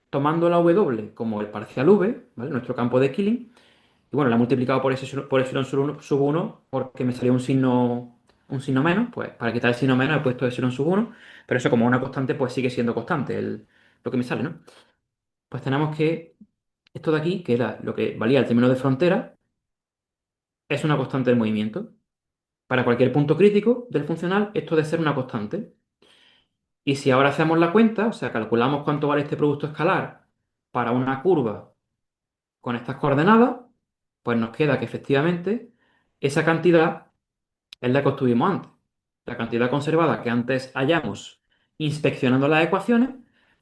tomando la W como el parcial V, ¿vale? Nuestro campo de Killing. Y bueno, la he multiplicado por epsilon sub 1 porque me salió un signo menos. Pues para quitar el signo menos he puesto epsilon sub 1. Pero eso como una constante, pues sigue siendo constante lo que me sale, ¿no? Pues tenemos que esto de aquí, que era lo que valía el término de frontera, es una constante del movimiento. Para cualquier punto crítico del funcional, esto debe ser una constante. Y si ahora hacemos la cuenta, o sea, calculamos cuánto vale este producto escalar para una curva con estas coordenadas, pues nos queda que efectivamente esa cantidad es la que obtuvimos antes. La cantidad conservada que antes hallamos inspeccionando las ecuaciones,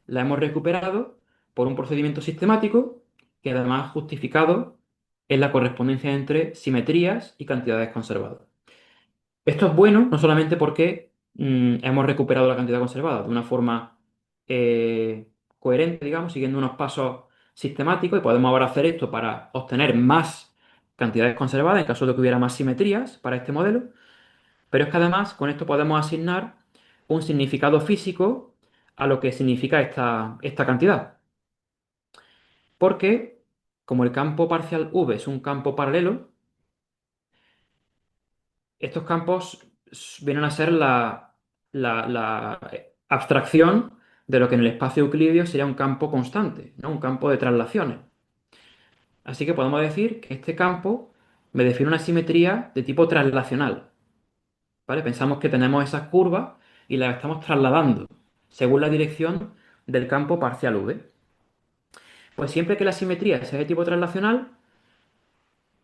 la hemos recuperado por un procedimiento sistemático que además justificado en la correspondencia entre simetrías y cantidades conservadas. Esto es bueno no solamente porque hemos recuperado la cantidad conservada de una forma coherente, digamos, siguiendo unos pasos sistemáticos y podemos ahora hacer esto para obtener más cantidades conservadas en caso de que hubiera más simetrías para este modelo, pero es que además con esto podemos asignar un significado físico a lo que significa esta cantidad. Porque como el campo parcial V es un campo paralelo, estos campos vienen a ser la abstracción de lo que en el espacio euclidio sería un campo constante, ¿no? Un campo de traslaciones. Así que podemos decir que este campo me define una simetría de tipo traslacional. ¿Vale? Pensamos que tenemos esas curvas y las estamos trasladando según la dirección del campo parcial V. Pues siempre que la simetría sea de tipo traslacional,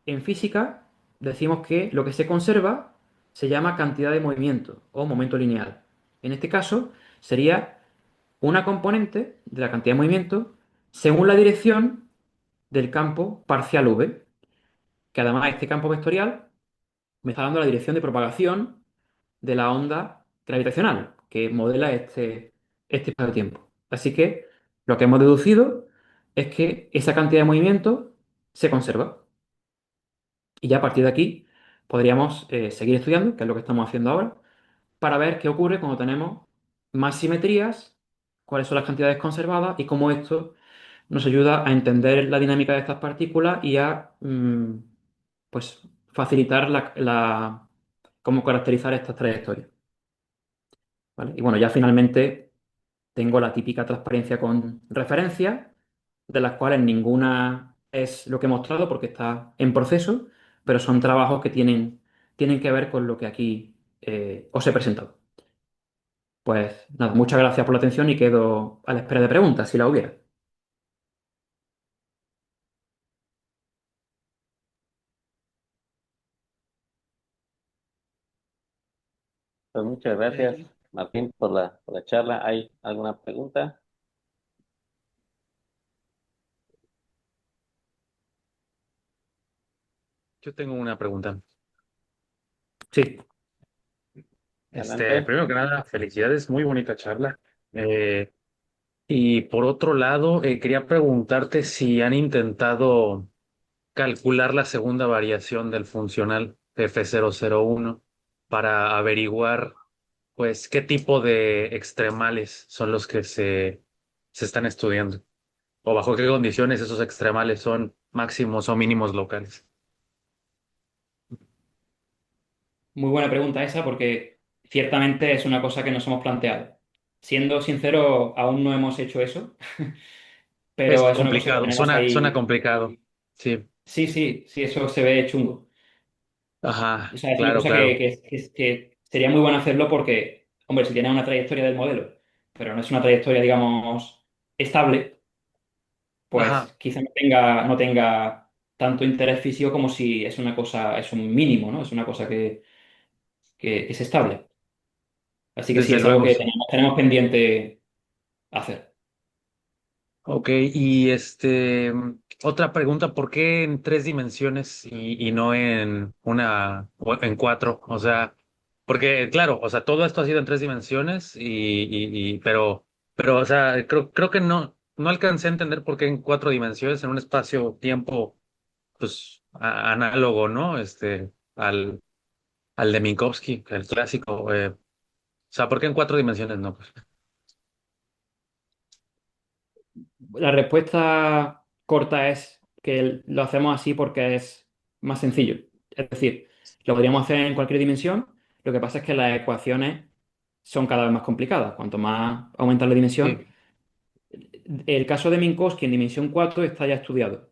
en física decimos que lo que se conserva se llama cantidad de movimiento o momento lineal. En este caso sería una componente de la cantidad de movimiento según la dirección del campo parcial V, que además este campo vectorial me está dando la dirección de propagación de la onda gravitacional que modela este espacio-tiempo. Así que lo que hemos deducido es que esa cantidad de movimiento se conserva. Y ya a partir de aquí podríamos seguir estudiando, que es lo que estamos haciendo ahora, para ver qué ocurre cuando tenemos más simetrías, cuáles son las cantidades conservadas y cómo esto nos ayuda a entender la dinámica de estas partículas y a pues, facilitar cómo caracterizar estas trayectorias. ¿Vale? Y bueno, ya finalmente tengo la típica transparencia con referencias, de las cuales ninguna es lo que he mostrado porque está en proceso, pero son trabajos que tienen que ver con lo que aquí os he presentado. Pues nada, muchas gracias por la atención y quedo a la espera de preguntas, si la hubiera. Pues muchas gracias, Martín, por la charla. ¿Hay alguna pregunta? Yo tengo una pregunta. Sí, Adelante. Primero que nada, felicidades, muy bonita charla. Eh, y por otro lado, quería preguntarte si han intentado calcular la segunda variación del funcional F001 para averiguar, pues, qué tipo de extremales son los que se están estudiando, o bajo qué condiciones esos extremales son máximos o mínimos locales. muy buena pregunta esa porque ciertamente es una cosa que nos hemos planteado. Siendo sincero, aún no hemos hecho eso, Es pero es una cosa que complicado, tenemos suena ahí. complicado. Sí. Sí, sí, sí, eso se ve chungo. Ajá, O sea, es una claro, cosa claro. que sería muy bueno hacerlo porque, hombre, si tienes una trayectoria del modelo, pero no es una trayectoria, digamos, estable, Ajá, pues quizá no tenga tanto interés físico como si es una cosa, es un mínimo, ¿no? Es una cosa que es estable. Así que sí, desde es algo luego, que sí. tenemos pendiente hacer. Ok, y otra pregunta, ¿por qué en tres dimensiones y no en o en cuatro? O sea, porque claro, o sea, todo esto ha sido en tres dimensiones pero, o sea, creo que no alcancé a entender por qué en cuatro dimensiones, en un espacio-tiempo, pues, análogo, ¿no? Al de Minkowski, el clásico. O sea, ¿por qué en cuatro dimensiones no? Pues, La respuesta corta es que lo hacemos así porque es más sencillo. Es decir, lo podríamos hacer en cualquier dimensión. Lo que pasa es que las ecuaciones son cada vez más complicadas. Cuanto más aumenta la dimensión, sí. el caso de Minkowski en dimensión 4 está ya estudiado.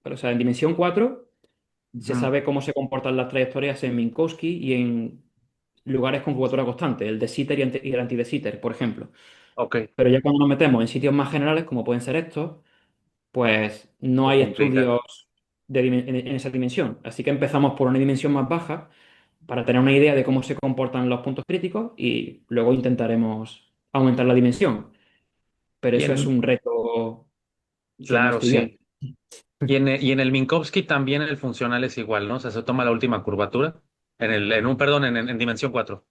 Pero, o sea, en dimensión 4 se Ujú. sabe cómo se comportan las trayectorias en Minkowski y en lugares con curvatura constante, el de Sitter y el anti de Sitter, por ejemplo. Ok, Pero ya cuando nos metemos en sitios más generales, como pueden ser estos, pues no se hay complica. estudios en esa dimensión. Así que empezamos por una dimensión más baja para tener una idea de cómo se comportan los puntos críticos y luego intentaremos aumentar la dimensión. Pero Y eso es en, un reto, digamos, claro, trivial. sí. Y en el Minkowski también el funcional es igual, ¿no? O sea, se toma la última curvatura perdón, en dimensión 4.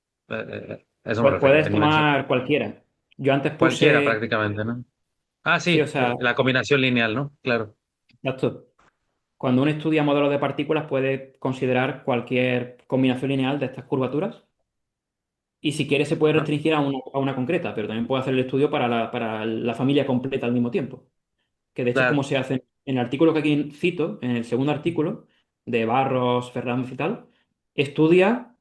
Eso me refería, Puedes en dimensión. tomar cualquiera. Yo antes Cualquiera puse, prácticamente, ¿no? Ah, sí, o sí, sea, la combinación lineal, ¿no? Claro. exacto. Cuando uno estudia modelos de partículas puede considerar cualquier combinación lineal de estas curvaturas. Y si quiere se puede Ajá, restringir a una concreta, pero también puede hacer el estudio para la familia completa al mismo tiempo. Que de hecho es como claro. se hace en el artículo que aquí cito, en el segundo artículo de Barros, Fernández y tal, estudia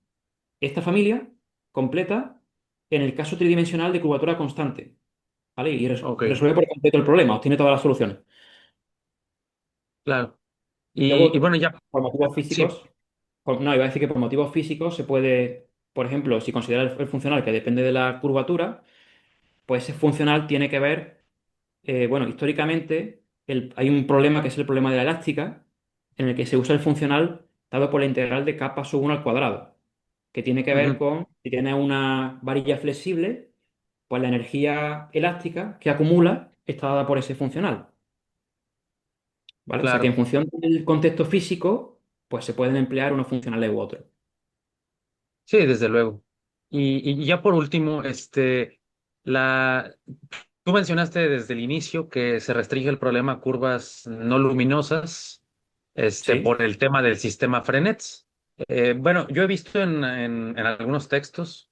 esta familia completa en el caso tridimensional de curvatura constante, ¿vale? Y Ok, resuelve por completo el problema, obtiene todas las soluciones. claro. Y Y luego, bueno, ya, por motivos sí. físicos, no, iba a decir que por motivos físicos se puede, por ejemplo, si considera el funcional que depende de la curvatura, pues ese funcional tiene que ver, bueno, históricamente hay un problema que es el problema de la elástica, en el que se usa el funcional dado por la integral de k sub 1 al cuadrado, que tiene que ver Ujú, con, si tiene una varilla flexible, pues la energía elástica que acumula está dada por ese funcional, ¿vale? O sea que en claro. función del contexto físico, pues se pueden emplear unos funcionales u otros. Sí, desde luego. Y ya por último, la, tú mencionaste desde el inicio que se restringe el problema a curvas no luminosas, ¿Sí? por el tema del sistema Frenetz. Bueno, yo he visto en algunos textos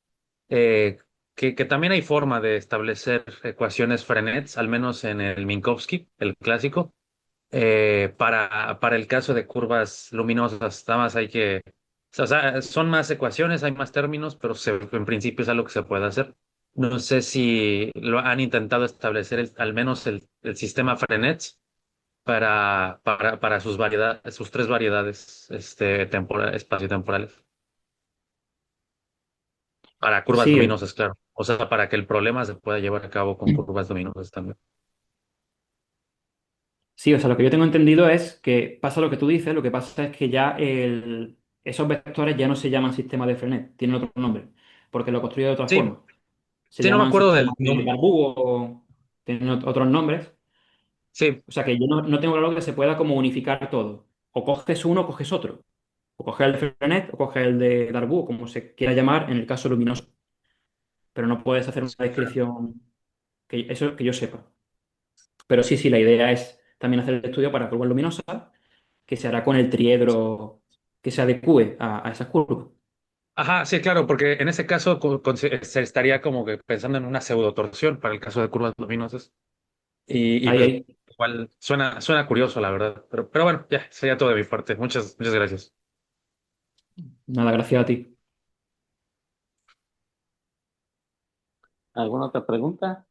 eh, que también hay forma de establecer ecuaciones Frenetz, al menos en el Minkowski, el clásico, para el caso de curvas luminosas. Nada más hay que, o sea, son más ecuaciones, hay más términos, pero en principio es algo que se puede hacer. No sé si lo han intentado establecer al menos el sistema Frenetz para sus tres variedades espaciotemporales, para curvas Sí, luminosas, claro. O sea, para que el problema se pueda llevar a cabo con curvas luminosas también. sí, o sea, lo que yo tengo entendido es que pasa lo que tú dices, lo que pasa es que ya esos vectores ya no se llaman sistema de Frenet, tienen otro nombre, porque lo construye de otra Sí, forma. Se sí, no me llaman acuerdo sistemas del de nombre. Darboux o tienen otros nombres. Sí, O sea, que yo no tengo claro que se pueda como unificar todo. O coges uno o coges otro. O coges el de Frenet o coges el de Darboux, como se quiera llamar en el caso luminoso. Pero no puedes hacer una sí, claro. descripción eso que yo sepa. Pero sí, sí, la idea es también hacer el estudio para curvas luminosas que se hará con el triedro que se adecue a esas curvas. Ajá, sí, claro, porque en ese caso se estaría como que pensando en una pseudotorsión para el caso de curvas luminosas. Y Ahí, pues ahí. igual suena curioso, la verdad. Pero bueno, ya, sería todo de mi parte. Muchas gracias. Nada, gracias a ti. ¿Alguna otra pregunta?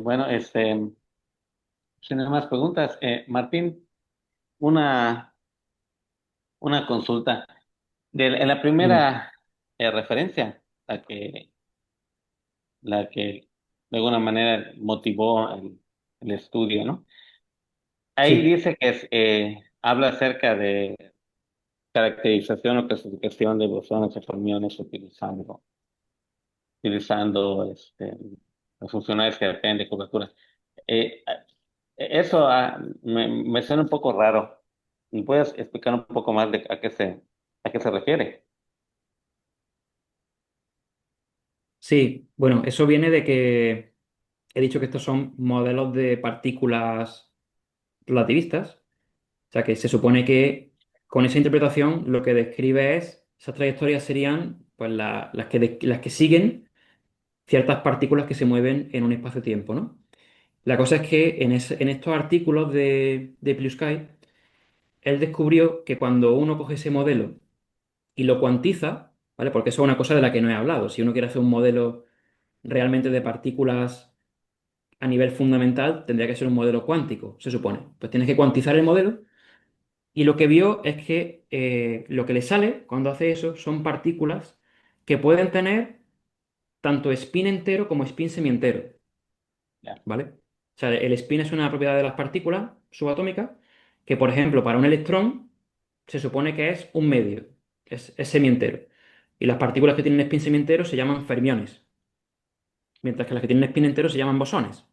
bueno, sin más preguntas, Martín, una, una consulta. En la Dime. primera referencia, la que de alguna manera motivó el estudio, ¿no? Ahí Sí, dice que habla acerca de caracterización o clasificación de bosones y fermiones utilizando los funcionales que dependen de curvatura. Eso me suena un poco raro. ¿Me puedes explicar un poco más de a qué se refiere? sí. Bueno, eso viene de que he dicho que estos son modelos de partículas relativistas. O sea que se supone que con esa interpretación lo que describe es, esas trayectorias serían pues las que siguen ciertas partículas que se mueven en un espacio-tiempo, ¿no? La cosa es que en estos artículos de Pliuskay, él descubrió que cuando uno coge ese modelo y lo cuantiza, ¿vale? Porque eso es una cosa de la que no he hablado. Si uno quiere hacer un modelo realmente de partículas a nivel fundamental, tendría que ser un modelo cuántico, se supone. Pues tienes que cuantizar el modelo y lo que vio es que lo que le sale cuando hace eso son partículas que pueden tener tanto spin entero como spin semientero, Ya, ¿vale? O sea, el spin es una propiedad de las partículas subatómicas que, por ejemplo, para un electrón se supone que es un medio, es semientero. Y las partículas que tienen spin semientero se llaman fermiones, mientras que las que tienen spin entero se llaman bosones.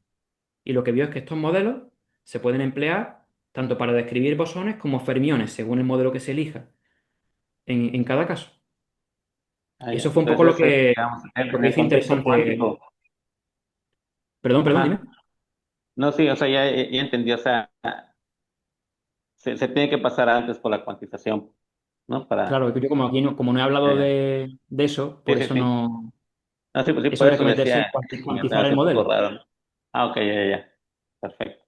Y lo que vio es que estos modelos se pueden emplear tanto para describir bosones como fermiones, según el modelo que se elija en cada caso. Y ya. eso fue un poco Entonces, digamos, lo en que el hizo contexto interesante. cuántico, Perdón, perdón, ajá, dime. no, sí, o sea, ya entendí, o sea, se tiene que pasar antes por la cuantización, ¿no? Claro, que yo como aquí no, como no he hablado Ya. de eso, Sí, por sí, eso sí. no. No, sí, pues sí, Eso por habría eso que le meterse en decía que me cuantizar el hace un poco modelo. raro, ¿no? Ah, ok, ya, ya. Perfecto.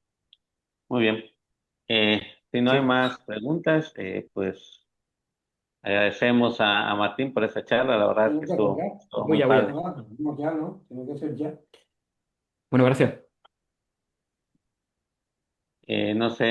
Muy bien. Si no hay Sí. más preguntas, pues agradecemos a Martín por esta charla. La verdad es que Tengo que estuvo, colgar. estuvo Voy muy ya, voy ya. padre. Ah, no, ya no, tiene que ser ya. Bueno, gracias. No sé.